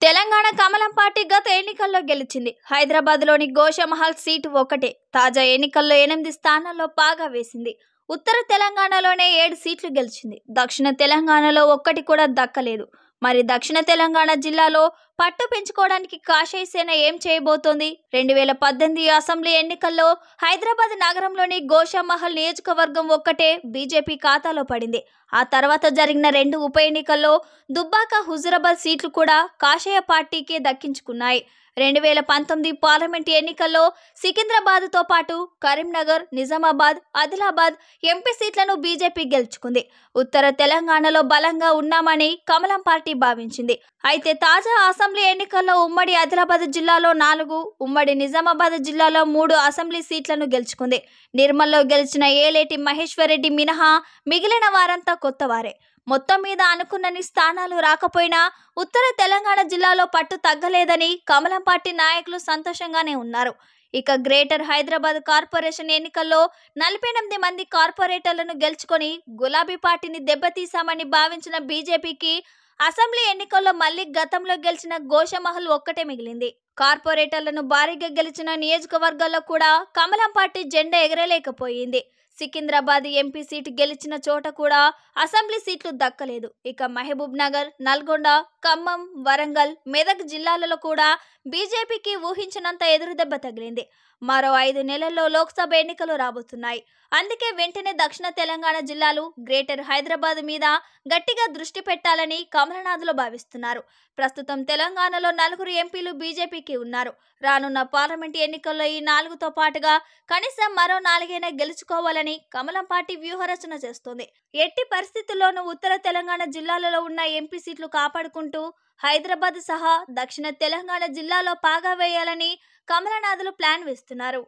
తెలంగాణ కమలం పార్టీ గత ఎన్నికల్లో గెలిచింది. హైదరాబాద్లోని గోషామహల్ సీటు ఒక్కటే. తాజా ఎన్నికల్లో 8 స్థానాల్లో పాగా వేసింది. ఉత్తర తెలంగాణలోనే 7 సీట్లు గెలిచింది. దక్షిణ తెలంగాణలో ఒక్కటి కూడా దక్కలేదు. మరి దక్షిణ తెలంగాణ జిల్లాలో పట్టు పెంచుకోవడానికి కాషాయ సేన ఏం చేయబోతోంది? 2018 అసెంబ్లీ ఎన్నికల్లో హైదరాబాద్ నగరంలోని గోషామహల్ నియోజకవర్గం ఒక్కటే బీజేపీ ఖాతాలో పడింది. ఆ తర్వాత జరిగిన 2 ఉప ఎన్నికల్లో దుబ్బాక, హుజురాబాద్ సీట్లు కూడా కాషాయ పార్టీకే దక్కించుకున్నాయి. 2019 పార్లమెంటు ఎన్నికల్లో సికింద్రాబాద్తో పాటు కరీంనగర్, నిజామాబాద్, ఆదిలాబాద్ ఎంపీ సీట్లను బీజేపీ గెలుచుకుంది. ఉత్తర తెలంగాణలో బలంగా ఉన్నామని కమలం పార్టీ భావించింది. అయితే తాజా అసెంబ్లీ ఎన్నికల్లో ఉమ్మడి ఆదిలాబాద్ జిల్లాలో 4, ఉమ్మడి నిజామాబాద్ జిల్లాలో 3 అసెంబ్లీ సీట్లను గెలుచుకుంది. నిర్మల్లో గెలిచిన ఏలేటి మహేశ్వరరెడ్డి మినహా మిగిలిన వారంతా కొత్తవారే. మొత్తం మీద అనుకున్నన్ని స్థానాలు రాకపోయినా ఉత్తర తెలంగాణ జిల్లాలో పట్టు తగ్గలేదని కమలం పార్టీ నాయకులు సంతోషంగానే ఉన్నారు. ఇక గ్రేటర్ హైదరాబాద్ కార్పొరేషన్ ఎన్నికల్లో 48 మంది కార్పొరేటర్లను గెలుచుకొని గులాబీ పార్టీని దెబ్బతీశామని భావించిన బీజేపీకి అసెంబ్లీ ఎన్నికల్లో మళ్లీ గతంలో గెలిచిన గోషామహల్ ఒక్కటే మిగిలింది. కార్పొరేటర్లను భారీగా గెలిచిన నియోజకవర్గాల్లో కూడా కమలం పార్టీ జెండా ఎగరలేకపోయింది. సికింద్రాబాద్ ఎంపీ సీటు గెలిచిన చోట కూడా అసెంబ్లీ సీట్లు దక్కలేదు. ఇక మహబూబ్ నగర్, నల్గొండ, ఖమ్మం, వరంగల్, మెదక్ జిల్లాలలో కూడా బీజేపీకి ఊహించినంత ఎదురుదెబ్బ తగిలింది. మరో 5 నెలల్లో లోక్సభ ఎన్నికలు రాబోతున్నాయి. అందుకే వెంటనే దక్షిణ తెలంగాణ జిల్లాలు, గ్రేటర్ హైదరాబాద్ మీద గట్టిగా దృష్టి పెట్టాలని కమలనాథులు భావిస్తున్నారు. ప్రస్తుతం తెలంగాణలో 4 ఎంపీలు బీజేపీకి ఉన్నారు. రానున్న పార్లమెంటు ఎన్నికల్లో ఈ 4తో పాటుగా కనీసం మరో 4 గెలుచుకోవాలని కమలం పార్టీ వ్యూహరచన చేస్తోంది. ఎట్టి పరిస్థితుల్లోనూ ఉత్తర తెలంగాణ జిల్లాలలో ఉన్న ఎంపీ సీట్లు కాపాడుకుంటూ హైదరాబాద్ సహా దక్షిణ తెలంగాణ జిల్లాలో పాగా వేయాలని కమలనాథులు ప్లాన్ వేస్తున్నారు.